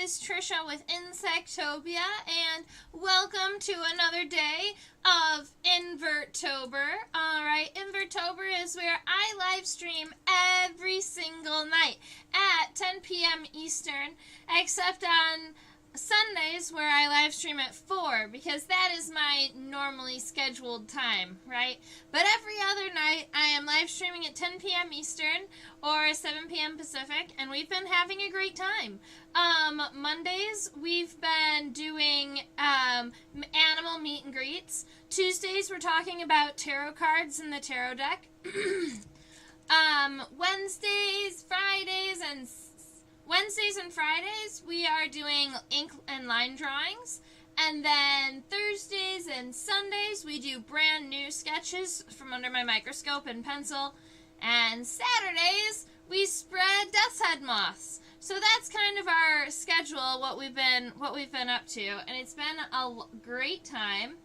is Trisha with Insectopia, and welcome to another day of Invertober. Alright, Invertober is where I live stream every single night at 10 p.m. Eastern, except on Sundays where I live stream at 4, because that is my normally scheduled time, right? But every other night I am live streaming at 10 p.m. Eastern or 7 p.m. Pacific, and we've been having a great time. Mondays we've been doing animal meet and greets. Tuesdays we're talking about tarot cards in the tarot deck. Wednesdays and Fridays, we are doing ink and line drawings. And then Thursdays and Sundays, we do brand new sketches from under my microscope and pencil. And Saturdays, we spread death's head moths. So that's kind of our schedule, what we've been up to. And it's been a great time.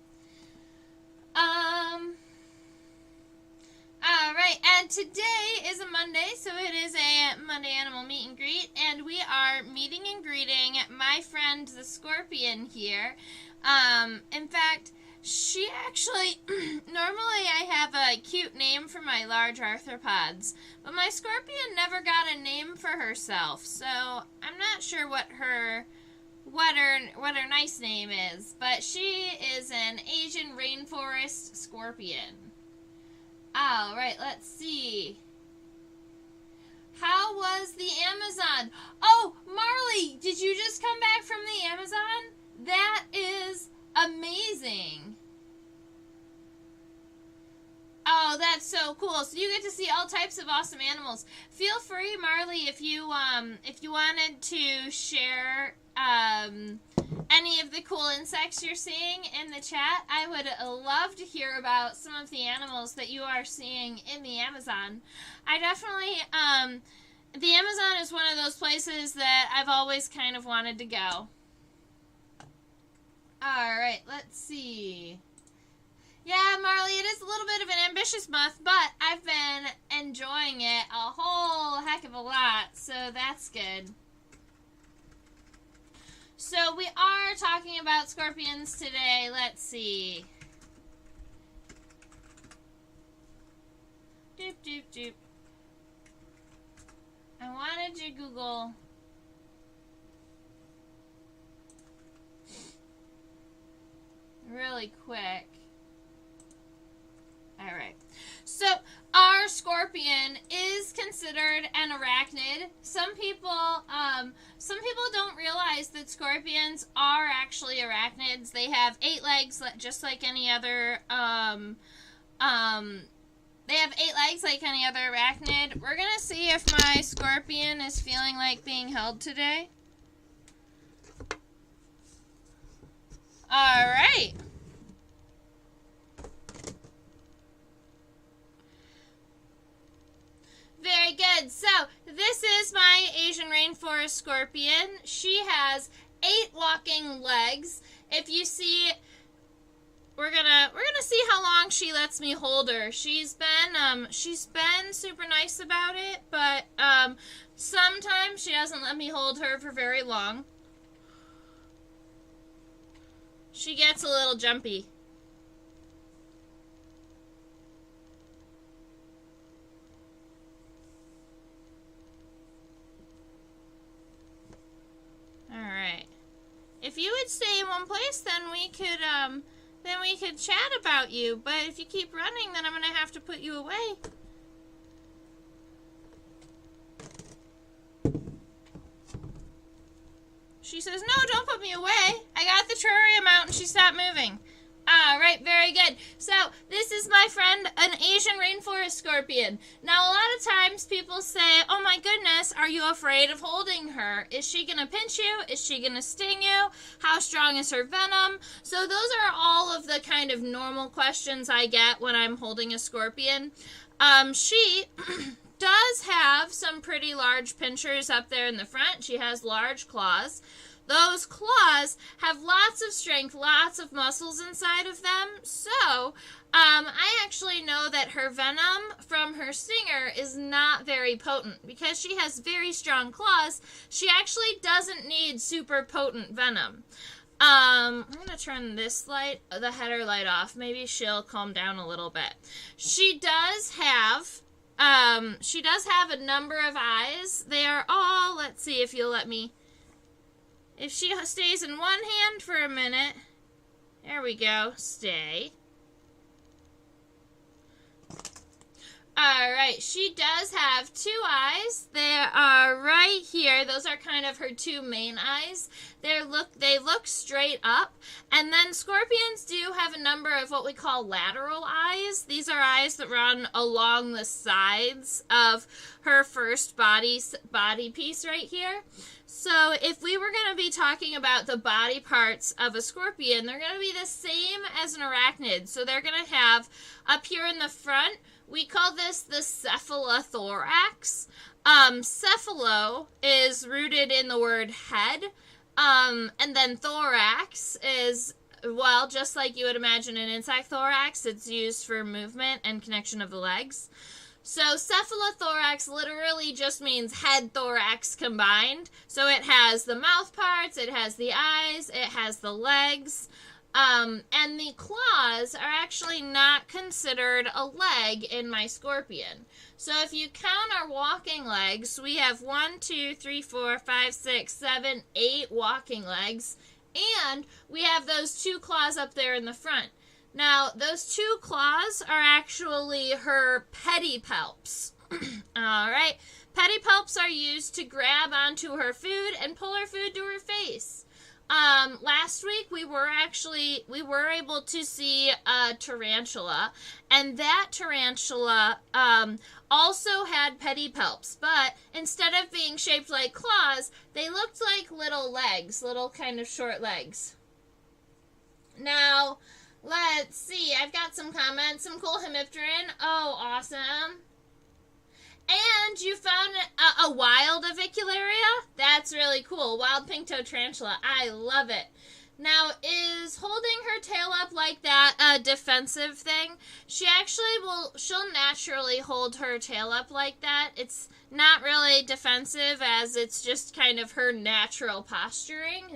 Alright, and today is a Monday, so it is a Monday Animal Meet and Greet, and we are meeting and greeting my friend the Scorpion here. In fact, she actually, normally I have a cute name for my large arthropods, but my Scorpion never got a name for herself, so I'm not sure what her nice name is, but she is an Asian Rainforest Scorpion. Alright, let's see. How was the Amazon? Oh, Marley, did you just come back from the Amazon? That is amazing. Oh, that's so cool. So you get to see all types of awesome animals. Feel free, Marley, if you wanted to share any of the cool insects you're seeing in the chat. I would love to hear about some of the animals that you are seeing in the Amazon. I definitely, the Amazon is one of those places that I've always kind of wanted to go. Alright, let's see. Yeah, Marley, it is a little bit of an ambitious month, but I've been enjoying it a whole heck of a lot, so that's good. So we are talking about scorpions today. Let's see. Doop, doop, doop. I wanted to Google really quick. Alright. So our scorpion is considered an arachnid. Some people don't realize that scorpions are actually arachnids. They have 8 legs, just like any other, they have 8 legs like any other arachnid. We're gonna see if my scorpion is feeling like being held today. Alright. Very good. So, this is my Asian Rainforest Scorpion. She has 8 walking legs. If you see, we're gonna see how long she lets me hold her. She's been super nice about it, but sometimes she doesn't let me hold her for very long. She gets a little jumpy. Alright. If you would stay in one place, then we could chat about you. But if you keep running, then I'm gonna have to put you away. She says, no, don't put me away. I got the terrarium out and she stopped moving. Alright, very good. So, this is my friend, an Asian Rainforest Scorpion. Now, a lot of times people say, oh my goodness, are you afraid of holding her? Is she going to pinch you? Is she going to sting you? How strong is her venom? So, those are all of the kind of normal questions I get when I'm holding a scorpion. She does have some pretty large pinchers up there in the front. She has large claws. those claws have lots of strength, lots of muscles inside of them. So, I actually know that her venom from her stinger is not very potent. Because she has very strong claws, she actually doesn't need super potent venom. I'm going to turn this light, the header light off. Maybe she'll calm down a little bit. She does have a number of eyes. They are all, let's see if you'll let me, if she stays in one hand for a minute. There we go. Stay. Alright, she does have 2 eyes. They are right here. Those are kind of her 2 main eyes. They look straight up. And then scorpions do have a number of what we call lateral eyes. These are eyes that run along the sides of her first body piece right here. So if we were going to be talking about the body parts of a scorpion, they're going to be the same as an arachnid. So they're going to have, up here in the front, we call this the cephalothorax. Cephalo is rooted in the word head. And then thorax is, well, just like you would imagine an insect thorax, it's used for movement and connection of the legs. So cephalothorax literally just means head thorax combined. So it has the mouth parts, it has the eyes, it has the legs. And the claws are actually not considered a leg in my scorpion. So if you count our walking legs, we have 1, 2, 3, 4, 5, 6, 7, 8 walking legs. And we have those 2 claws up there in the front. Now, those 2 claws are actually her pedipalps. Alright, pedipalps are used to grab onto her food and pull her food to her face. Last week we were able to see a tarantula, and that tarantula also had pedipalps, but instead of being shaped like claws, they looked like little legs, little kind of short legs. Now, let's see, I've got some comments, some cool hemipteran. Oh, awesome. And you found a wild avicularia? That's really cool. Wild pink-toed tarantula. I love it. Now, is holding her tail up like that a defensive thing? She'll naturally hold her tail up like that. It's not really defensive, as it's just kind of her natural posturing.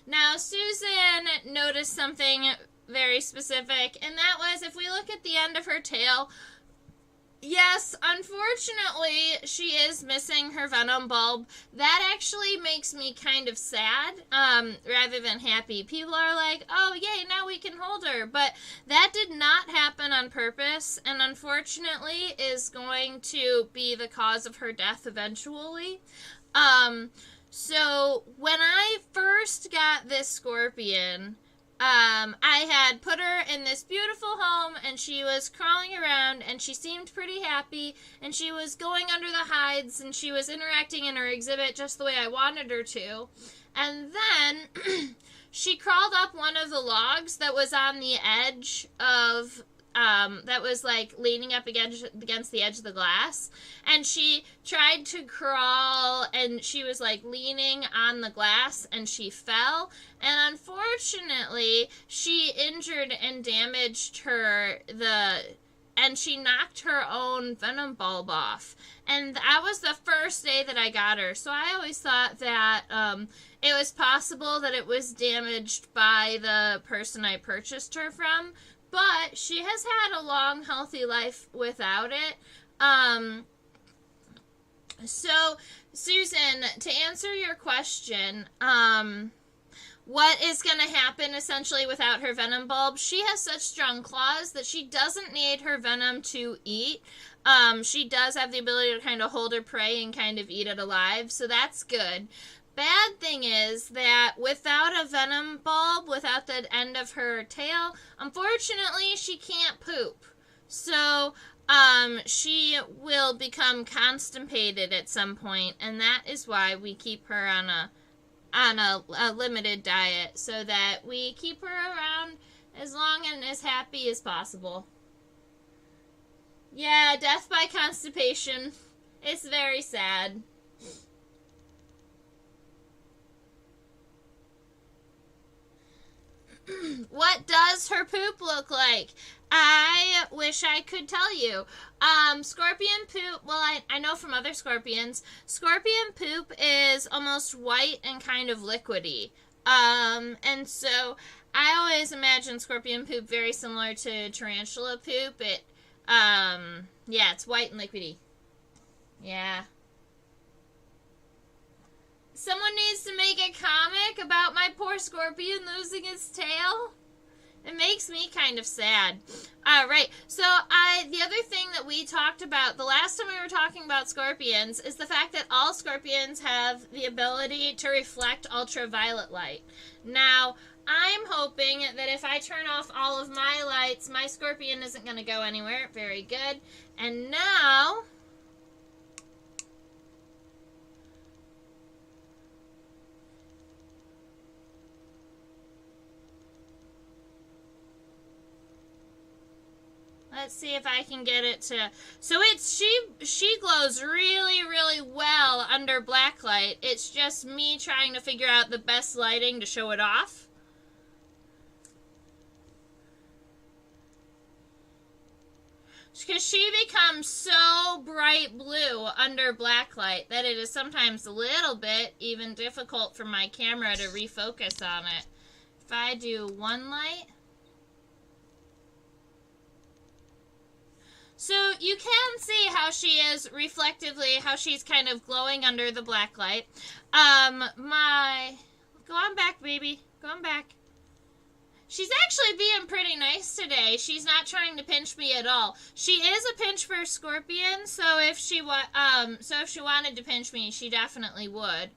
Now, Susan noticed something very specific, and that was if we look at the end of her tail, yes, unfortunately, she is missing her venom bulb. That actually makes me kind of sad, rather than happy. People are like, oh, yay, now we can hold her. But that did not happen on purpose, and unfortunately is going to be the cause of her death eventually. So when I first got this scorpion, I had put her in this beautiful home, and she was crawling around, and she seemed pretty happy, and she was going under the hides, and she was interacting in her exhibit just the way I wanted her to. And then she crawled up one of the logs that was on the edge of, that was like leaning up against the edge of the glass, and she tried to crawl, and she was like leaning on the glass, and she fell, and unfortunately she injured and damaged and she knocked her own venom bulb off. And that was the first day that I got her, so I always thought that it was possible that it was damaged by the person I purchased her from. But she has had a long, healthy life without it. So, Susan, to answer your question, what is going to happen essentially without her venom bulb? She has such strong claws that she doesn't need her venom to eat. She does have the ability to kind of hold her prey and kind of eat it alive, so that's good. Bad thing is that without a venom bulb, without the end of her tail, unfortunately she can't poop. So she will become constipated at some point, and that is why we keep her on a limited diet, so that we keep her around as long and as happy as possible. Yeah, death by constipation. It's very sad. What does her poop look like? I wish I could tell you. Scorpion poop, well, I know from other scorpions, scorpion poop is almost white and kind of liquidy. And so I always imagine scorpion poop very similar to tarantula poop. Yeah, it's white and liquidy. Yeah. Someone needs to make a comic about my poor scorpion losing his tail. It makes me kind of sad. Right, so the other thing that we talked about the last time we were talking about scorpions is the fact that all scorpions have the ability to reflect ultraviolet light. Now, I'm hoping that if I turn off all of my lights, my scorpion isn't going to go anywhere. Very good. And now, let's see if I can get it to, so she glows really, really well under black light. It's just me trying to figure out the best lighting to show it off. Because she becomes so bright blue under black light that it is sometimes a little bit even difficult for my camera to refocus on it. If I do one light, so you can see how she is reflectively, how she's kind of glowing under the black light. Go on back, baby. Go on back. She's actually being pretty nice today. She's not trying to pinch me at all. She is a pinch for scorpion, so if she wanted to pinch me, she definitely would.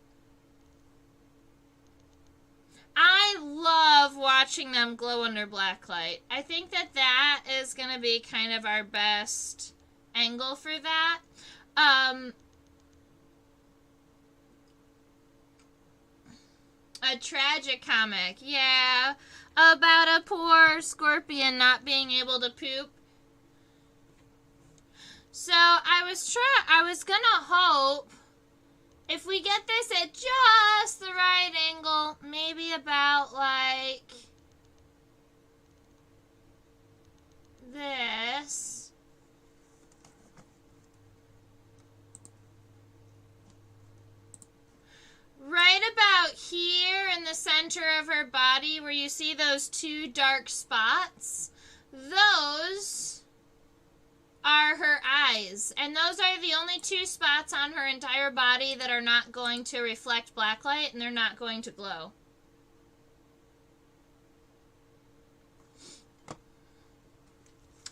I love watching them glow under black light. I think that is going to be kind of our best angle for that. A tragic comic, yeah, about a poor scorpion not being able to poop. So I was gonna hope if we get this at just the right angle, maybe about like this. Right about here in the center of her body where you see those two dark spots, those are her eyes. And those are the only two spots on her entire body that are not going to reflect black light and they're not going to glow.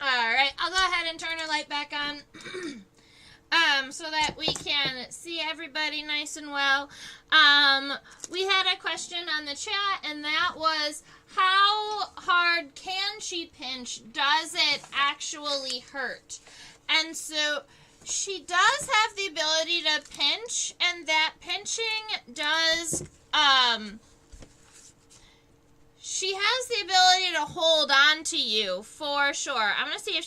Alright, I'll go ahead and turn her light back on. So that we can see everybody nice and well. We had a question on the chat, and that was, how hard can she pinch? Does it actually hurt? And so she does have the ability to pinch, and that pinching does, she has the ability to hold on to you, for sure. I'm going to see if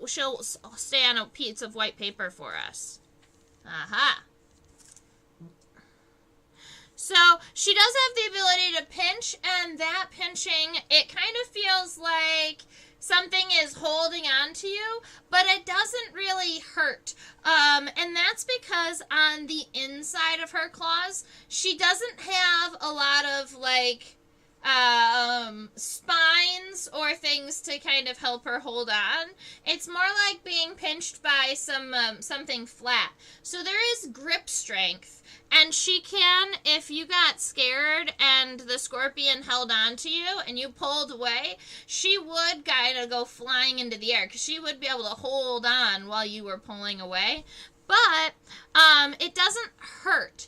she'll stay on a piece of white paper for us. Aha. So, she does have the ability to pinch, and that pinching, it kind of feels like something is holding on to you, but it doesn't really hurt. And that's because on the inside of her claws, she doesn't have a lot of, like, spines or things to kind of help her hold on. It's more like being pinched by something flat. So there is grip strength, and she can, if you got scared and the scorpion held on to you and you pulled away, she would kind of go flying into the air because she would be able to hold on while you were pulling away. But it doesn't hurt.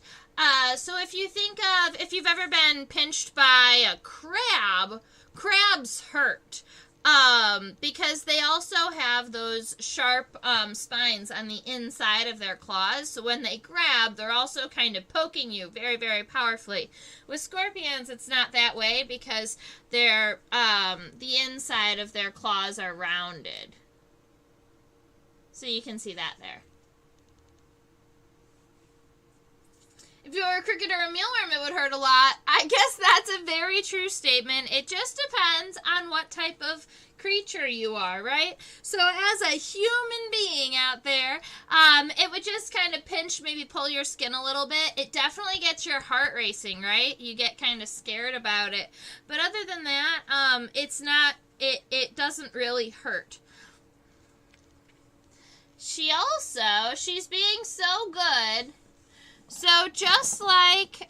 So if you think of, if you've ever been pinched by a crab, crabs hurt. Because they also have those sharp spines on the inside of their claws. So when they grab, they're also kind of poking you very, very powerfully. With scorpions, it's not that way because they're, the inside of their claws are rounded. So you can see that there. if you were a cricket or a mealworm, it would hurt a lot. I guess that's a very true statement. It just depends on what type of creature you are, right? So as a human being out there, it would just kind of pinch, maybe pull your skin a little bit. It definitely gets your heart racing, right? You get kind of scared about it. But other than that, it doesn't really hurt. She's being so good. So just like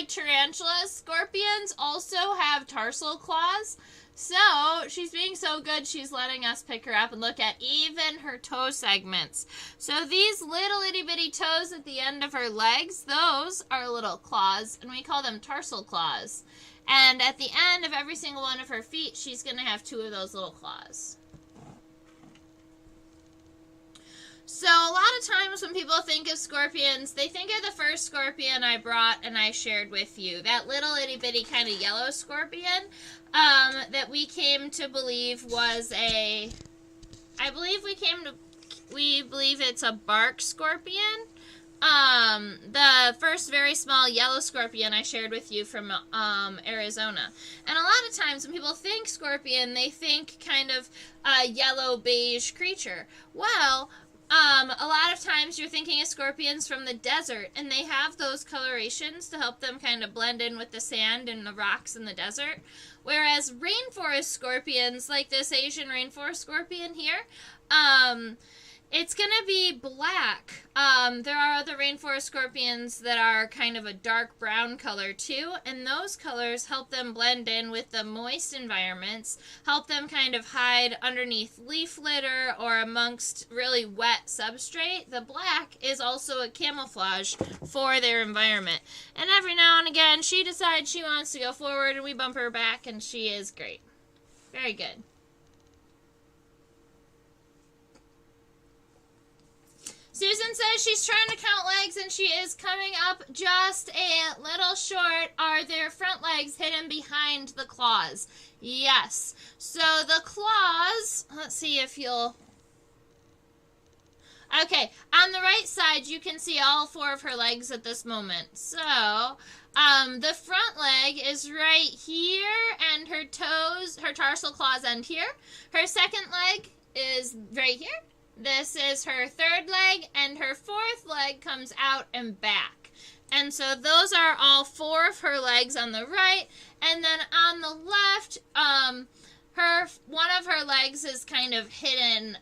tarantulas, scorpions also have tarsal claws. So she's being so good, she's letting us pick her up and look at even her toe segments. So these little itty bitty toes at the end of her legs, those are little claws, and we call them tarsal claws. And at the end of every single one of her feet, she's going to have 2 of those little claws. So a lot of times when people think of scorpions, they think of the first scorpion I brought and I shared with you. That little itty bitty kind of yellow scorpion that we came to believe was we believe it's a bark scorpion. The first very small yellow scorpion I shared with you from Arizona. And a lot of times when people think scorpion, they think kind of a yellow beige creature. Well, a lot of times you're thinking of scorpions from the desert, and they have those colorations to help them kind of blend in with the sand and the rocks in the desert. Whereas rainforest scorpions, like this Asian rainforest scorpion here, it's going to be black. There are other rainforest scorpions that are kind of a dark brown color too, and those colors help them blend in with the moist environments, help them kind of hide underneath leaf litter or amongst really wet substrate. The black is also a camouflage for their environment. And every now and again, she decides she wants to go forward, and we bump her back, and she is great. Very good. Susan says she's trying to count legs and she is coming up just a little short. Are their front legs hidden behind the claws? Yes. So the claws, let's see if you'll... Okay, on the right side you can see all 4 of her legs at this moment. So, the front leg is right here and her toes, her tarsal claws end here. Her second leg is right here. This is her third leg, and her fourth leg comes out and back. And so those are all 4 of her legs on the right, and then on the left, one of her legs is kind of hidden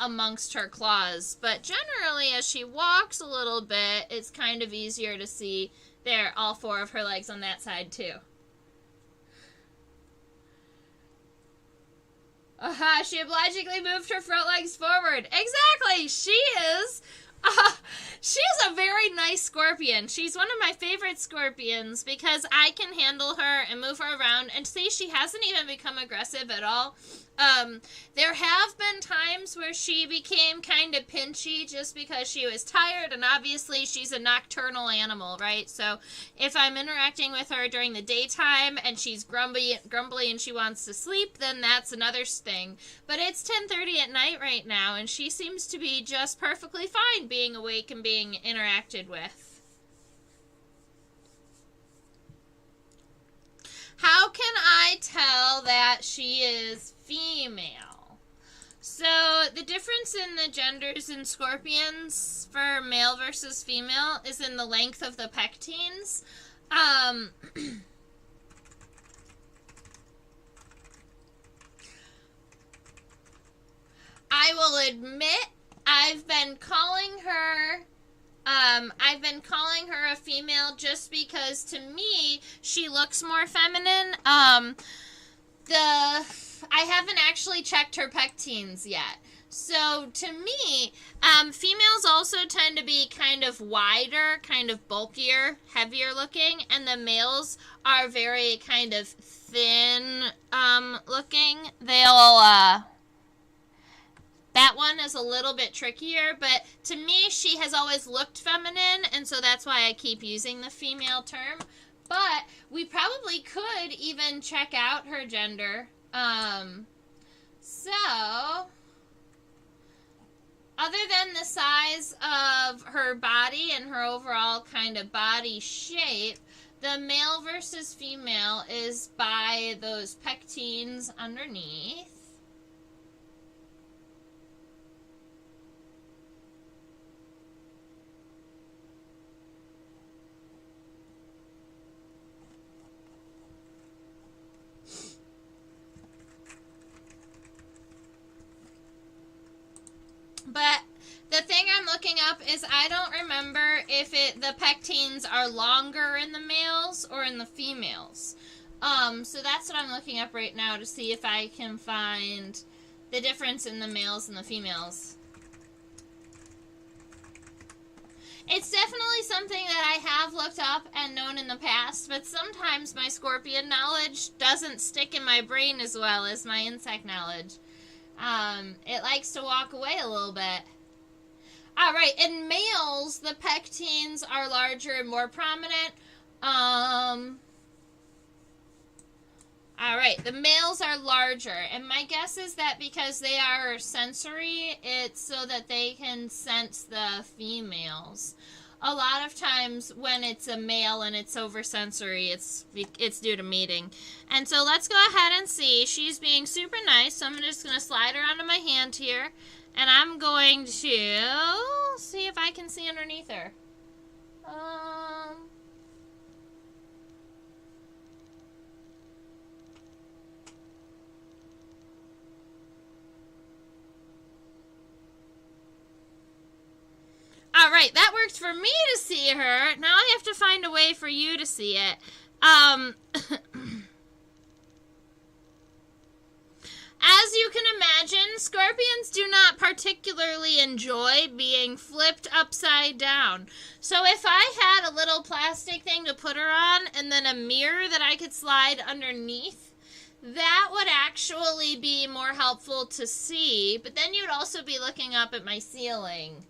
amongst her claws. But generally, as she walks a little bit, it's kind of easier to see there, all 4 of her legs on that side too. She obligingly moved her front legs forward. Exactly! She's a very nice scorpion. She's one of my favorite scorpions because I can handle her and move her around. And see, she hasn't even become aggressive at all. There have been times where she became kind of pinchy just because she was tired, and obviously she's a nocturnal animal, right? So if I'm interacting with her during the daytime and she's grumbly and she wants to sleep, then that's another thing. But it's 10:30 at night right now, and she seems to be just perfectly fine being awake and being interacted with. How can I tell that she is female? So the difference in the genders in scorpions for male versus female is in the length of the pectines. I will admit I've been calling her a female just because to me she looks more feminine. I haven't actually checked her pectines yet. So to me, females also tend to be kind of wider, kind of bulkier, heavier looking, and the males are very kind of thin looking. That one is a little bit trickier, but to me, she has always looked feminine, and so that's why I keep using the female term. But we probably could even check out her gender. So other than the size of her body and her overall kind of body shape, the male versus female is by those pectines underneath. But the thing I'm looking up is I don't remember if the pectines are longer in the males or in the females. So that's what I'm looking up right now to see if I can find the difference in the males and the females. It's definitely something that I have looked up and known in the past, but sometimes my scorpion knowledge doesn't stick in my brain as well as my insect knowledge. It likes to walk away a little bit. Alright, in males, the pectines are larger and more prominent. Alright, the males are larger, and my guess is that because they are sensory, it's so that they can sense the females. A lot of times when it's a male and it's oversensory, it's due to mating. And so let's go ahead and see. She's being super nice, so I'm just going to slide her onto my hand here. And I'm going to see if I can see underneath her. Alright, that worked for me to see her. Now I have to find a way for you to see it. As you can imagine, scorpions do not particularly enjoy being flipped upside down. So if I had a little plastic thing to put her on and then a mirror that I could slide underneath, that would actually be more helpful to see. But then you'd also be looking up at my ceiling.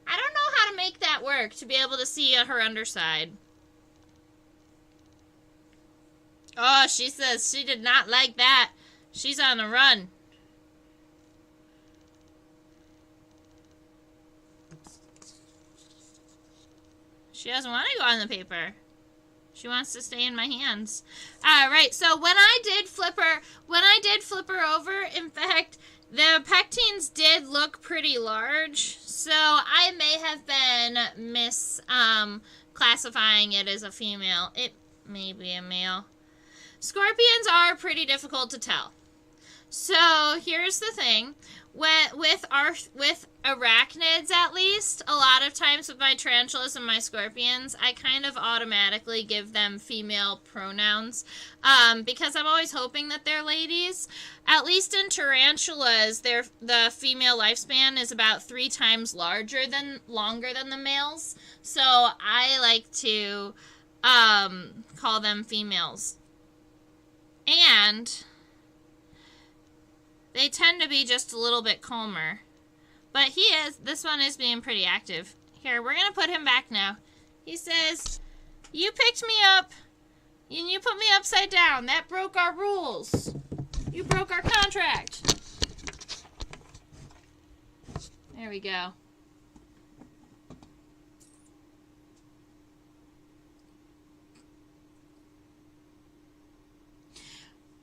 I don't know how to make that work to be able to see her underside. Oh, she says she did not like that. She's on the run. She doesn't want to go on the paper. She wants to stay in my hands. Alright, so when I did flip her over, in fact, the pectines did look pretty large. So I may have been classifying it as a female. It may be a male. Scorpions are pretty difficult to tell. So here's the thing. With arachnids, at least, a lot of times with my tarantulas and my scorpions, I kind of automatically give them female pronouns because I'm always hoping that they're ladies. At least in tarantulas, the female lifespan is about 3 times longer than the males. So I like to call them females. And they tend to be just a little bit calmer. But this one is being pretty active. Here, we're going to put him back now. He says, you picked me up and you put me upside down. That broke our rules. You broke our contract. There we go.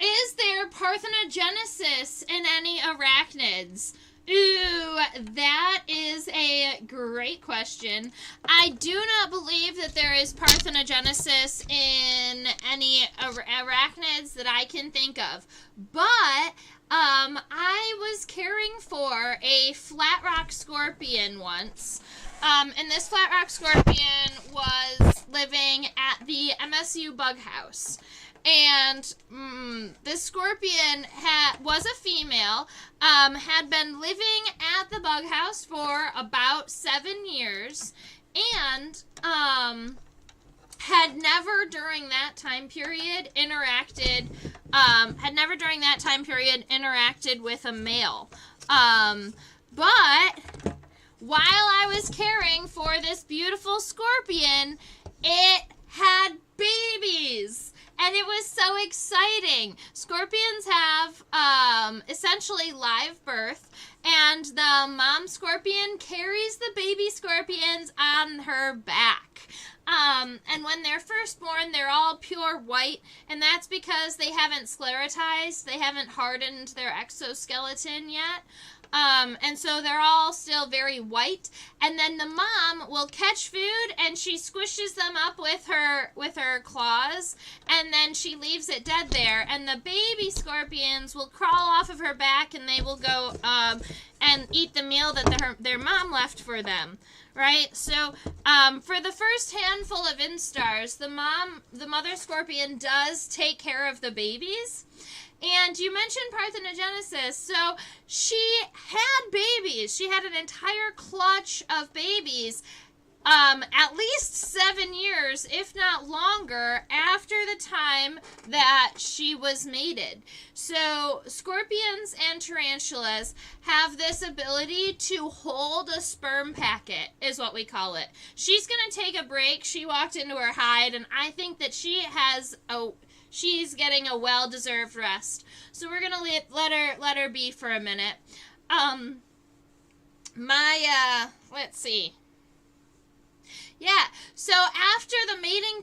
Is there parthenogenesis in any arachnids? Ooh, that is a great question. I do not believe that there is parthenogenesis in any arachnids that I can think of. But I was caring for a flat rock scorpion once. And this flat rock scorpion was living at the MSU bug house. And this scorpion was a female, had been living at the bug house for about 7 years, and had never during that time period interacted with a male. But while I was caring for this beautiful scorpion, it had babies. And it was so exciting. Scorpions have essentially live birth, and the mom scorpion carries the baby scorpions on her back. And when they're first born, they're all pure white, and that's because they haven't sclerotized, they haven't hardened their exoskeleton yet. And so they're all still very white. And then the mom will catch food and she squishes them up with her claws, and then she leaves it dead there. And the baby scorpions will crawl off of her back, and they will go and eat the meal that their mom left for them. Right? So for the first handful of instars, the mother scorpion does take care of the babies. And you mentioned parthenogenesis, so she had babies. She had an entire clutch of babies, at least 7 years, if not longer, after the time that she was mated. So scorpions and tarantulas have this ability to hold a sperm packet, is what we call it. She's going to take a break. She walked into her hide, and I think that she's getting a well-deserved rest. So we're going to let her be for a minute. Let's see. Yeah, so after the mating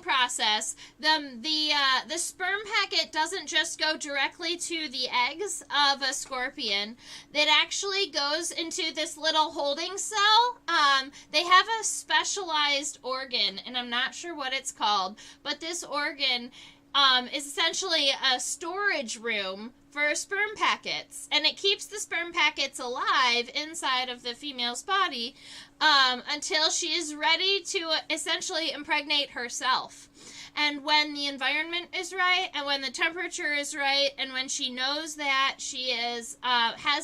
process, the sperm packet doesn't just go directly to the eggs of a scorpion. It actually goes into this little holding cell. They have a specialized organ, and I'm not sure what it's called, but this organ is essentially a storage room for sperm packets, and it keeps the sperm packets alive inside of the female's body until she is ready to essentially impregnate herself. And when the environment is right, and when the temperature is right, and when she knows that she has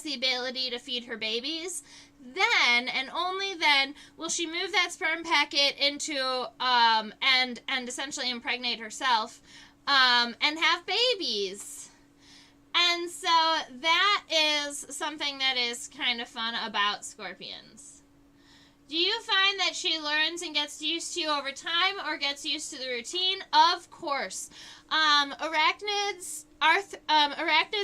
the ability to feed her babies, then and only then will she move that sperm packet into and essentially impregnate herself and have babies. And so that is something that is kind of fun about scorpions. Do you find that she learns and gets used to you over time, or gets used to the routine? Of course. Arachnids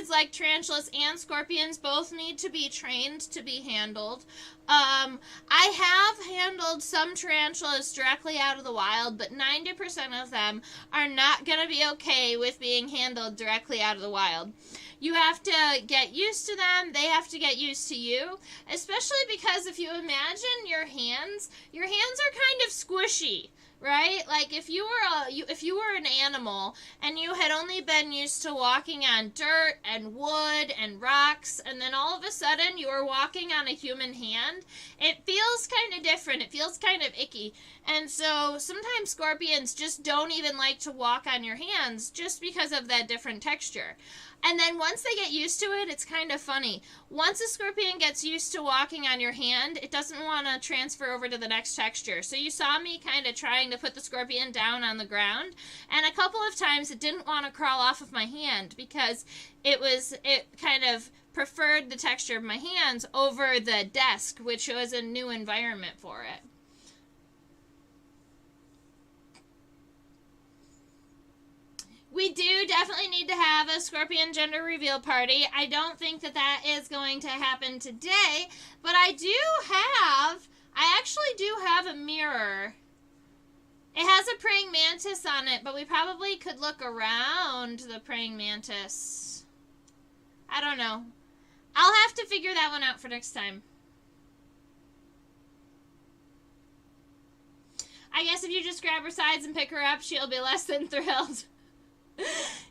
like tarantulas and scorpions both need to be trained to be handled. I have handled some tarantulas directly out of the wild, but 90% of them are not going to be okay with being handled directly out of the wild. You have to get used to them. They have to get used to you, especially because if you imagine your hands are kind of squishy. Right? Like if you were an animal and you had only been used to walking on dirt and wood and rocks, and then all of a sudden you were walking on a human hand, it feels kind of different. It feels kind of icky. And so sometimes scorpions just don't even like to walk on your hands just because of that different texture. And then once they get used to it, it's kind of funny. Once a scorpion gets used to walking on your hand, it doesn't want to transfer over to the next texture. So you saw me kind of trying to put the scorpion down on the ground, and a couple of times it didn't want to crawl off of my hand because it kind of preferred the texture of my hands over the desk, which was a new environment for it. We do definitely need to have a scorpion gender reveal party. I don't think that is going to happen today, but I actually do have a mirror. It has a praying mantis on it, but we probably could look around the praying mantis. I don't know. I'll have to figure that one out for next time. I guess if you just grab her sides and pick her up, she'll be less than thrilled.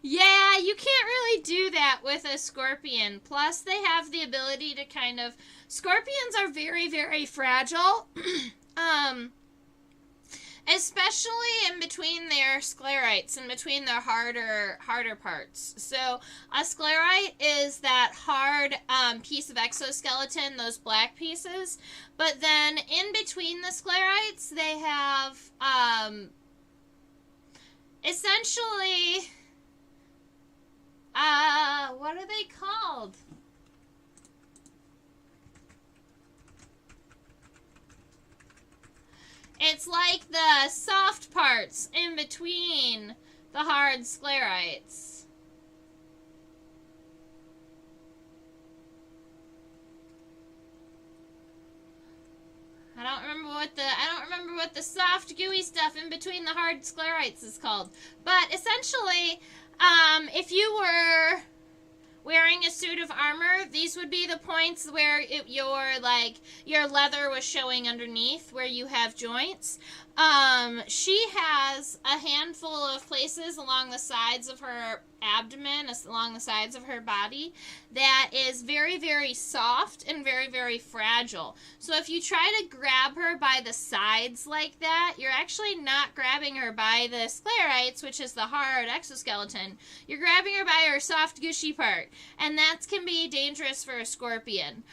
Yeah, you can't really do that with a scorpion. Plus, they have the ability to kind of... Scorpions are very, very fragile. Especially in between their sclerites, in between their harder parts. So, a sclerite is that hard piece of exoskeleton, those black pieces. But then, in between the sclerites, they have essentially... what are they called? It's like the soft parts in between the hard sclerites. I don't remember what the soft gooey stuff in between the hard sclerites is called. But essentially, if you were wearing a suit of armor, these would be the points where your leather was showing underneath, where you have joints. She has a handful of places along the sides of her abdomen, along the sides of her body, that is very, very soft and very, very fragile. So if you try to grab her by the sides like that, you're actually not grabbing her by the sclerites, which is the hard exoskeleton. You're grabbing her by her soft, gushy part. And that can be dangerous for a scorpion.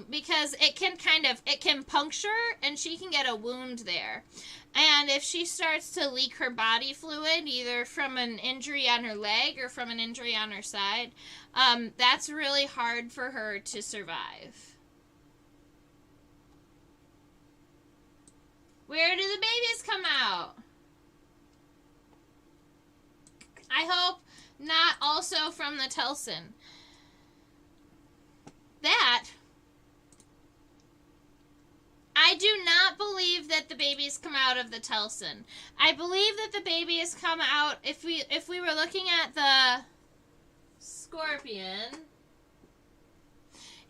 Because it can puncture and she can get a wound there. And if she starts to leak her body fluid, either from an injury on her leg or from an injury on her side, that's really hard for her to survive. Where do the babies come out? I hope not also from the Telson. I do not believe that the babies come out of the Telson. I believe that the babies come out, if we were looking at the scorpion,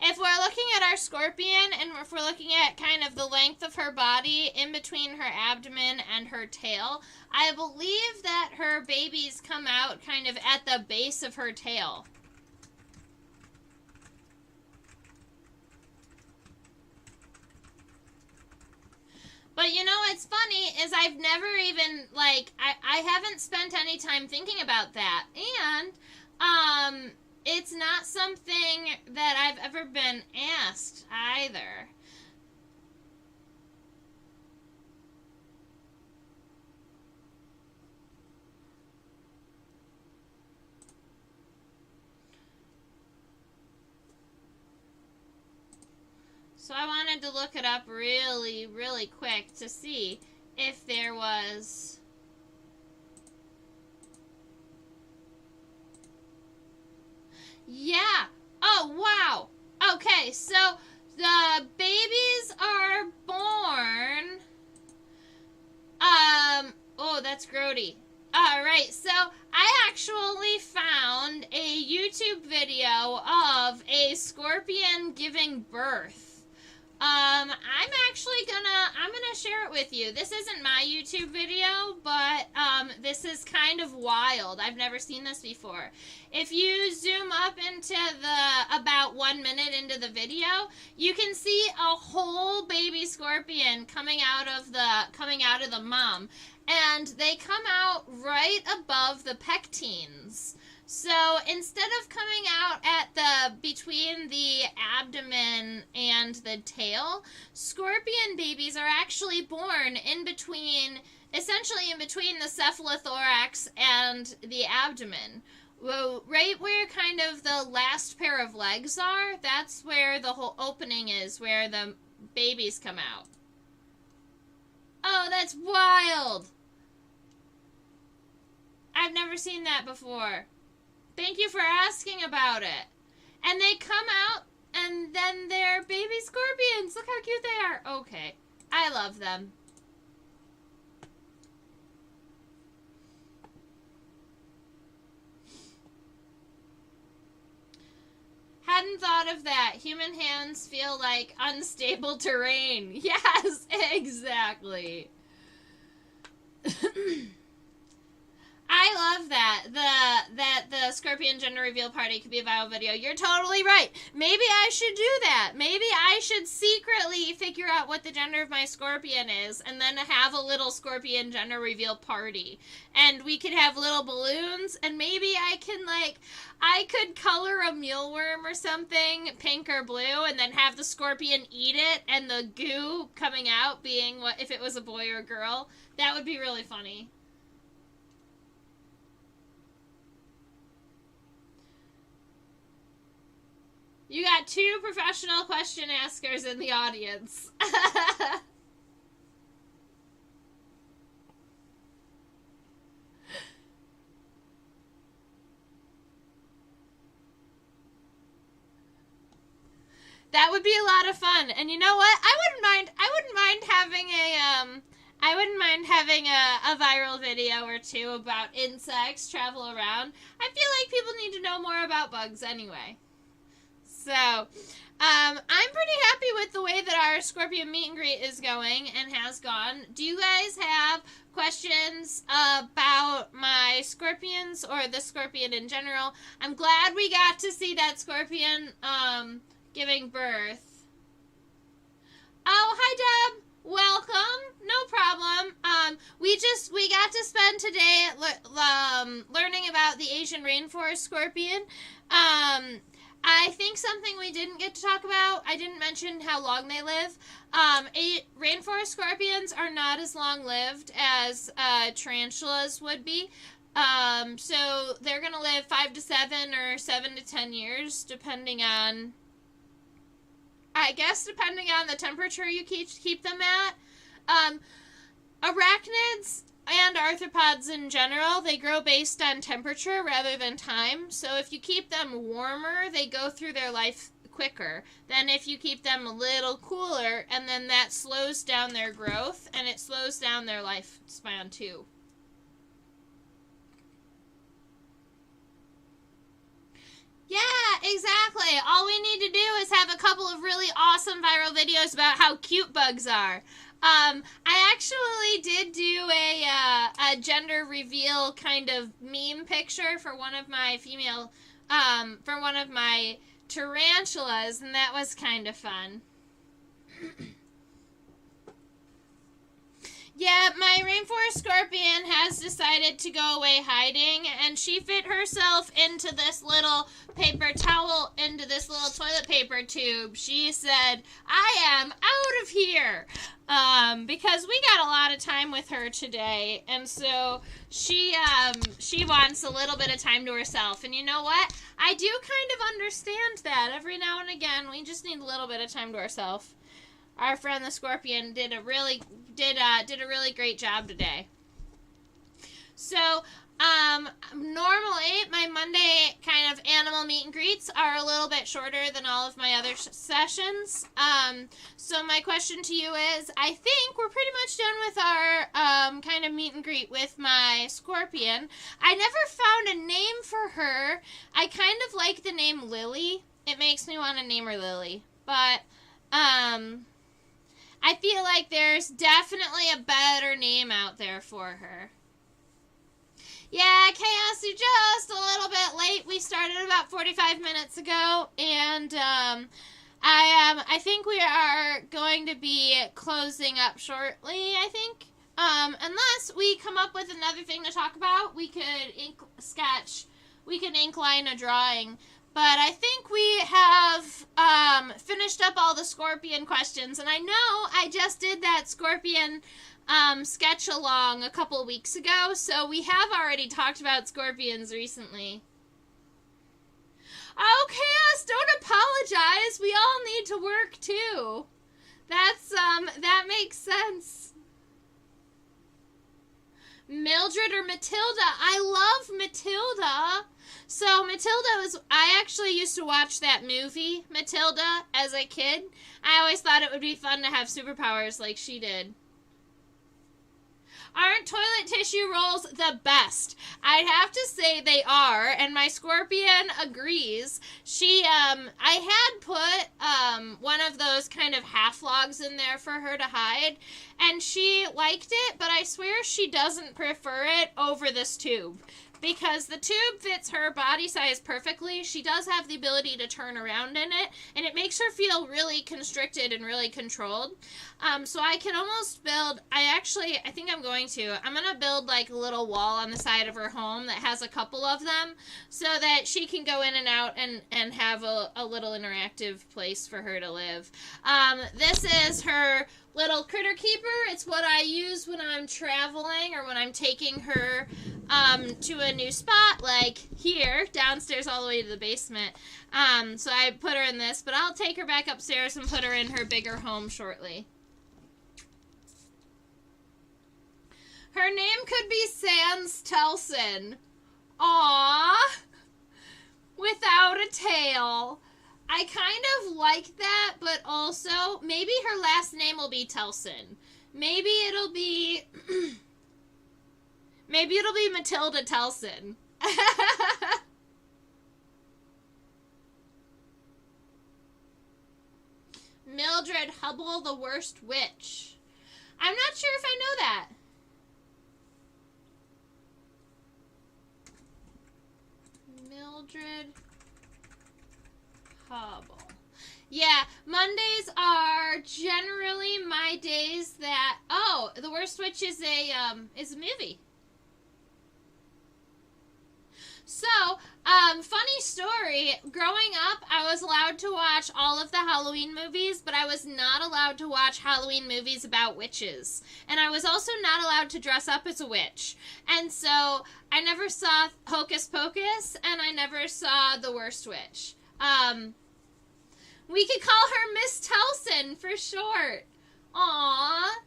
if we're looking at our scorpion and if we're looking at kind of the length of her body in between her abdomen and her tail, I believe that her babies come out kind of at the base of her tail. But you know what's funny is I've never even, I haven't spent any time thinking about that. And, it's not something that I've ever been asked either. So I wanted to look it up really, really quick to see if there was... Yeah. Oh, wow. Okay, so the babies are born... Oh, that's grody. Alright, so I actually found a YouTube video of a scorpion giving birth. I'm gonna share it with you. This isn't my YouTube video, but, this is kind of wild. I've never seen this before. If you zoom up into about 1 minute into the video, you can see a whole baby scorpion coming out of the mom. And they come out right above the pectines. So instead of coming out at between the abdomen and the tail, scorpion babies are actually born essentially in between the cephalothorax and the abdomen. Well, right where kind of the last pair of legs are, that's where the whole opening is, where the babies come out. Oh, that's wild! I've never seen that before. Thank you for asking about it. And they come out, and then they're baby scorpions. Look how cute they are. Okay. I love them. Hadn't thought of that. Human hands feel like unstable terrain. Yes, exactly. I love that. That the scorpion gender reveal party could be a viral video. You're totally right. Maybe I should do that. Maybe I should secretly figure out what the gender of my scorpion is and then have a little scorpion gender reveal party. And we could have little balloons and maybe I could color a mealworm or something pink or blue and then have the scorpion eat it and the goo coming out being if it was a boy or a girl. That would be really funny. You got 2 professional question askers in the audience. That would be a lot of fun. And you know what? I wouldn't mind having a viral video or two about insects travel around. I feel like people need to know more about bugs anyway. So, I'm pretty happy with the way that our scorpion meet and greet is going and has gone. Do you guys have questions about my scorpions or the scorpion in general? I'm glad we got to see that scorpion giving birth. Oh, hi Deb. Welcome. No problem. We got to spend today learning about the Asian rainforest scorpion. I think something we didn't get to talk about, I didn't mention how long they live. Rainforest scorpions are not as long-lived as tarantulas would be. So they're going to live 5 to 7 or 7 to 10 years, depending on the temperature you keep them at. Arachnids and arthropods in general, they grow based on temperature rather than time. So if you keep them warmer, they go through their life quicker than if you keep them a little cooler, and then that slows down their growth and it slows down their lifespan too. Yeah, exactly. All we need to do is have a couple of really awesome viral videos about how cute bugs are. I actually did do a gender reveal kind of meme picture for one of my for one of my tarantulas, and that was kind of fun. Yeah, my rainforest scorpion has decided to go away hiding, and she fit herself into this little paper towel, into this little toilet paper tube. She said, I am out of here, because we got a lot of time with her today, and so she wants a little bit of time to herself. And you know what? I do kind of understand that. Every now and again, we just need a little bit of time to ourselves. Our friend the scorpion did a really great job today. So, normally my Monday kind of animal meet and greets are a little bit shorter than all of my other sessions. So my question to you is, I think we're pretty much done with our kind of meet and greet with my scorpion. I never found a name for her. I kind of like the name Lily. It makes me want to name her Lily, but I feel like there's definitely a better name out there for her. Yeah, Chaos, you're just a little bit late. We started about 45 minutes ago, and I think we are going to be closing up shortly, I think. Unless we come up with another thing to talk about, we could ink line a drawing. But I think we have finished up all the scorpion questions. And I know I just did that scorpion sketch along a couple weeks ago. So we have already talked about scorpions recently. Oh, Chaos, don't apologize. We all need to work too. That makes sense. Mildred or Matilda? I love Matilda. So I actually used to watch that movie, Matilda, as a kid. I always thought it would be fun to have superpowers like she did. Aren't toilet tissue rolls the best? I'd have to say they are, and my scorpion agrees. I had put one of those kind of half logs in there for her to hide, and she liked it, but I swear she doesn't prefer it over this tube. Because the tube fits her body size perfectly. She does have the ability to turn around in it, and it makes her feel really constricted and really controlled. So I can almost build, I think I'm going to build like a little wall on the side of her home that has a couple of them, so that she can go in and out and have a little interactive place for her to live. This is her little critter keeper. It's what I use when I'm traveling or when I'm taking her to a new spot, like here, downstairs all the way to the basement. So I put her in this, but I'll take her back upstairs and put her in her bigger home shortly. Her name could be Sans Telson. Aww. Without a tail. I kind of like that, but also maybe her last name will be Telson. Maybe it'll be Matilda Telson. Mildred Hubble, the worst witch. I'm not sure if I know that. Mildred Hubble. Yeah, Mondays are generally my days that... Oh, The Worst Witch is a movie. So, funny story. Growing up, I was allowed to watch all of the Halloween movies, but I was not allowed to watch Halloween movies about witches. And I was also not allowed to dress up as a witch. And so, I never saw Hocus Pocus, and I never saw The Worst Witch. We could call her Miss Telson for short. Aww.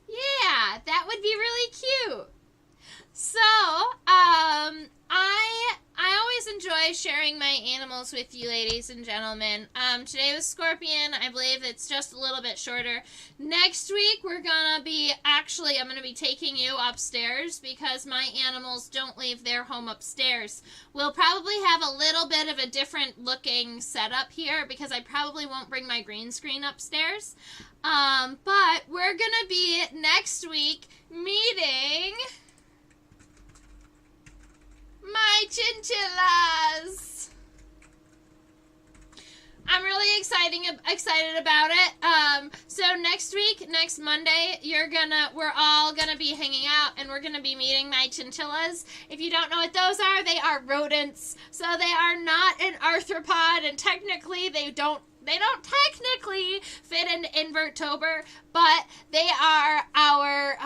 Yeah, that would be really cute. So, I always enjoy sharing my animals with you, ladies and gentlemen. Today was Scorpion. I believe it's just a little bit shorter. Next week, I'm gonna be taking you upstairs because my animals don't leave their home upstairs. We'll probably have a little bit of a different looking setup here because I probably won't bring my green screen upstairs. But we're gonna be next week meeting my chinchillas. I'm really excited about it. So next week, next Monday, we're all gonna be hanging out and we're gonna be meeting my chinchillas. If you don't know what those are, they are rodents. So they are not an arthropod, and technically they don't technically fit into Invertober, but they are our,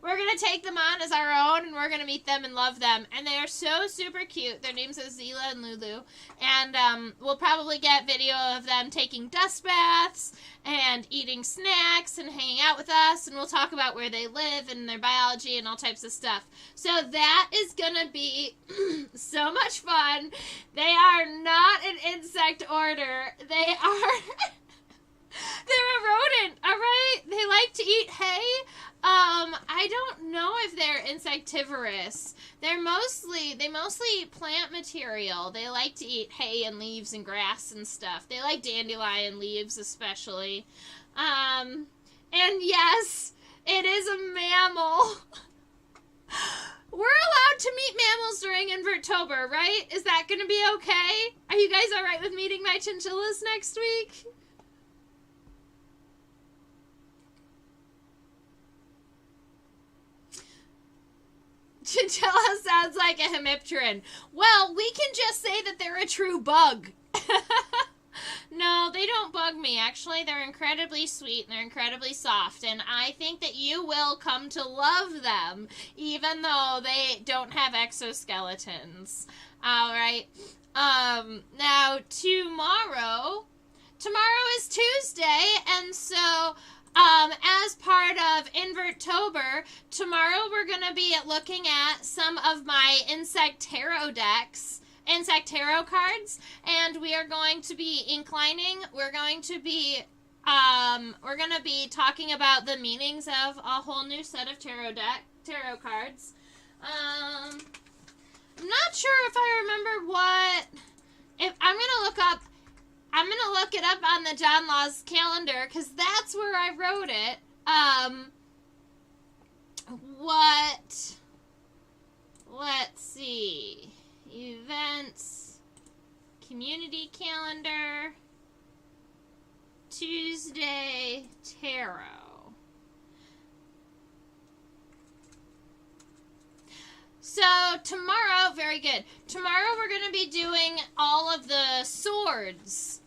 we're gonna take them on as our own, and we're gonna meet them and love them. And they are so super cute. Their names are Zila and Lulu. And we'll probably get video of them taking dust baths and eating snacks and hanging out with us. And we'll talk about where they live and their biology and all types of stuff. So that is gonna be so much fun. They are not an insect order. They are... They're a rodent, alright? They like to eat hay. I don't know if they're insectivorous. They mostly eat plant material. They like to eat hay and leaves and grass and stuff. They like dandelion leaves especially. And yes, it is a mammal. We're allowed to meet mammals during Invertober, right? Is that gonna be okay? Are you guys alright with meeting my chinchillas next week? Chinchilla sounds like a hemipteran. Well, we can just say that they're a true bug. No, they don't bug me. Actually, they're incredibly sweet and they're incredibly soft. And I think that you will come to love them, even though they don't have exoskeletons. Alright. Now, tomorrow is Tuesday, and so... as part of Invertober, tomorrow we're going to be looking at some of my insect tarot cards, and we are going to be inclining. We're going to be talking about the meanings of a whole new set of tarot cards. I'm not sure if I remember I'm going to look it up on the John Laws calendar, because that's where I wrote it. Let's see. Events, community calendar, Tuesday, tarot. So tomorrow, very good. Tomorrow we're going to be doing all of the swords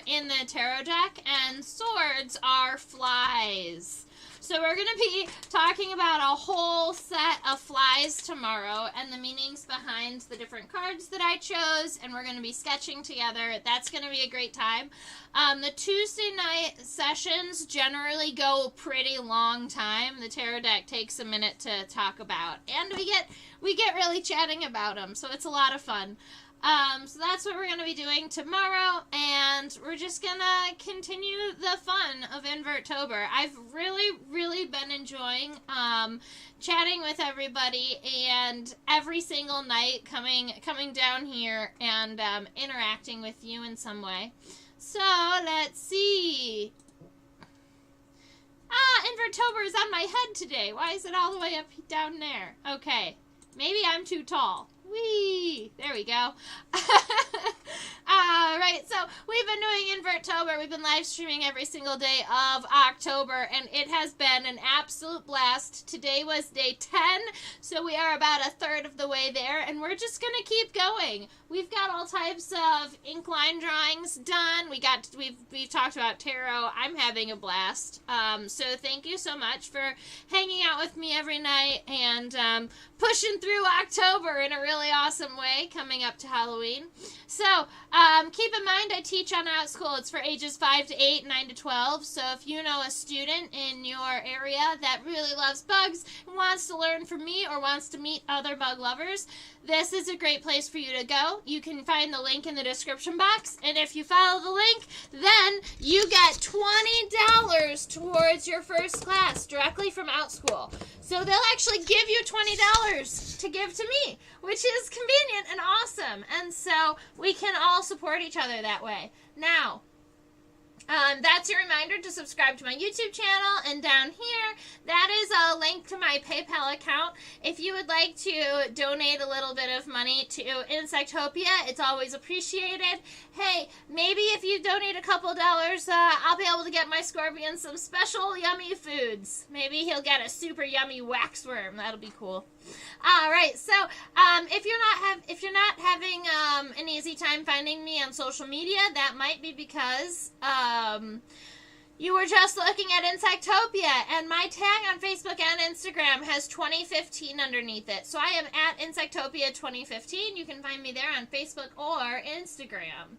in the tarot deck, and swords are flies. So we're going to be talking about a whole set of flies tomorrow and the meanings behind the different cards that I chose, and we're going to be sketching together. That's going to be a great time. The Tuesday night sessions generally go a pretty long time. The tarot deck takes a minute to talk about, and we get really chatting about them, so it's a lot of fun. So that's what we're going to be doing tomorrow, and we're just going to continue the fun of Invertober. I've really been enjoying chatting with everybody, and every single night coming down here and interacting with you in some way. So, let's see. Invertober is on my head today. Why is it all the way up down there? Okay, maybe I'm too tall. Whee! There we go. Right, so we've been doing Invertober. We've been live streaming every single day of October, and it has been an absolute blast. Today was day 10, so we are about a third of the way there, and we're just going to keep going. We've got all types of ink line drawings done. We've talked about tarot. I'm having a blast. So thank you so much for hanging out with me every night and pushing through October in a really awesome way coming up to Halloween. So keep in mind I teach on OutSchool. It's for ages 5 to 8, 9 to 12. So if you know a student in your area that really loves bugs and wants to learn from me or wants to meet other bug lovers, this is a great place for you to go. You can find the link in the description box, and if you follow the link, then you get $20 towards your first class directly from OutSchool. So they'll actually give you $20 to give to me, which is convenient and awesome. And so we can all support each other that way. Now, that's your reminder to subscribe to my YouTube channel, and down here, that is a link to my PayPal account. If you would like to donate a little bit of money to Insectopia, it's always appreciated. Hey, maybe if you donate a couple dollars, I'll be able to get my scorpion some special yummy foods. Maybe he'll get a super yummy waxworm. That'll be cool. All right, so if you're not having an easy time finding me on social media, that might be because you were just looking at Insectopia, and my tag on Facebook and Instagram has 2015 underneath it. So I am at Insectopia 2015. You can find me there on Facebook or Instagram.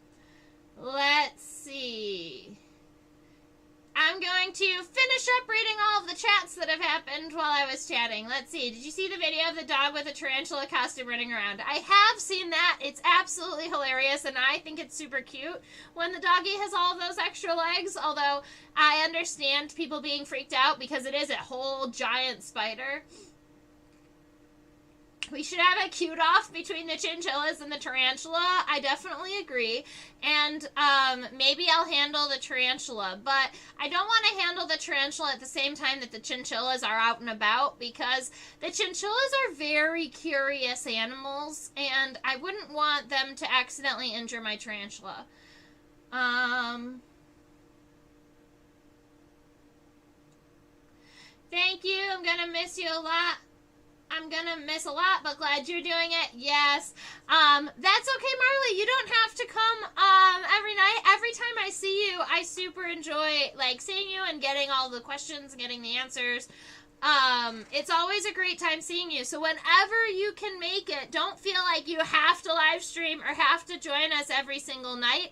Let's see. I'm going to finish up reading all of the chats that have happened while I was chatting. Let's see. Did you see the video of the dog with a tarantula costume running around? I have seen that. It's absolutely hilarious, and I think it's super cute when the doggy has all of those extra legs, although I understand people being freaked out because it is a whole giant spider. We should have a cute-off between the chinchillas and the tarantula. I definitely agree. And maybe I'll handle the tarantula. But I don't want to handle the tarantula at the same time that the chinchillas are out and about, because the chinchillas are very curious animals, and I wouldn't want them to accidentally injure my tarantula. Thank you. I'm going to miss you a lot. I'm gonna miss a lot, but glad you're doing it. Yes. That's okay, Marley. You don't have to come every night. Every time I see you, I super enjoy seeing you and getting all the questions and getting the answers. It's always a great time seeing you. So whenever you can make it, don't feel like you have to live stream or have to join us every single night.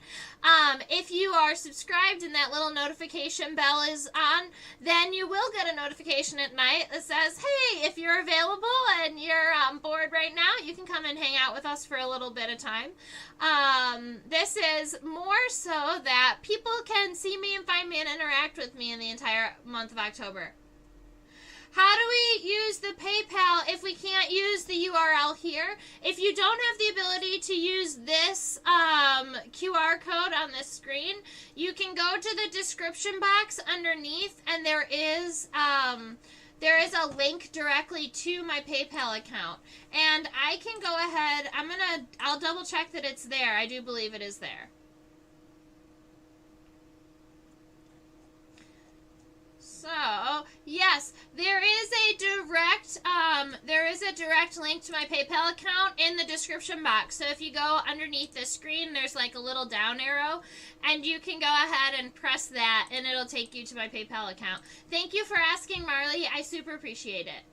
If you are subscribed and that little notification bell is on, then you will get a notification at night that says, hey, if you're available and you're bored right now, you can come and hang out with us for a little bit of time. This is more so that people can see me and find me and interact with me in the entire month of October. How do we use the PayPal if we can't use the URL here? If you don't have the ability to use this QR code on the screen, you can go to the description box underneath, and there is a link directly to my PayPal account. And I can go ahead, I'll double check that it's there. I do believe it is there. So, yes, there is a a direct link to my PayPal account in the description box. So if you go underneath the screen, there's like a little down arrow, and you can go ahead and press that, and it'll take you to my PayPal account. Thank you for asking, Marley. I super appreciate it.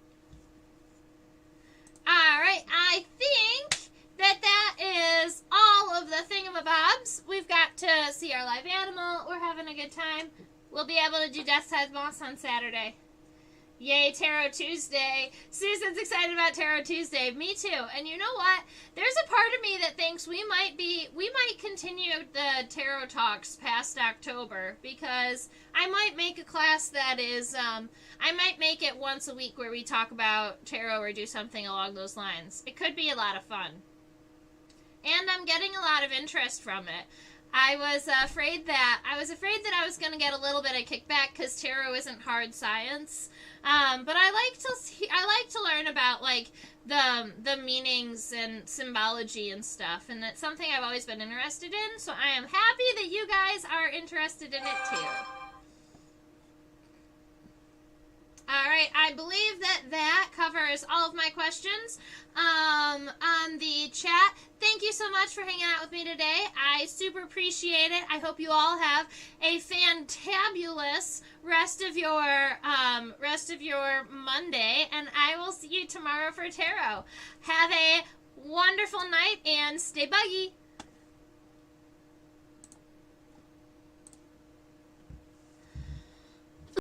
All right, I think that is all of the thingamabobs. We've got to see our live animal. We're having a good time. We'll be able to do Death's Head Moss on Saturday. Yay, Tarot Tuesday. Susan's excited about Tarot Tuesday. Me too. And you know what? There's a part of me that thinks we might continue the tarot talks past October, because I might make a class that is, I might make it once a week where we talk about tarot or do something along those lines. It could be a lot of fun. And I'm getting a lot of interest from it. I was afraid that I was going to get a little bit of kickback because tarot isn't hard science. But I like to learn about like the meanings and symbology and stuff, and that's something I've always been interested in. So I am happy that you guys are interested in it too. All right, I believe that covers all of my questions on the chat. Thank you so much for hanging out with me today. I super appreciate it. I hope you all have a fantabulous rest of your Monday, and I will see you tomorrow for tarot. Have a wonderful night and stay buggy.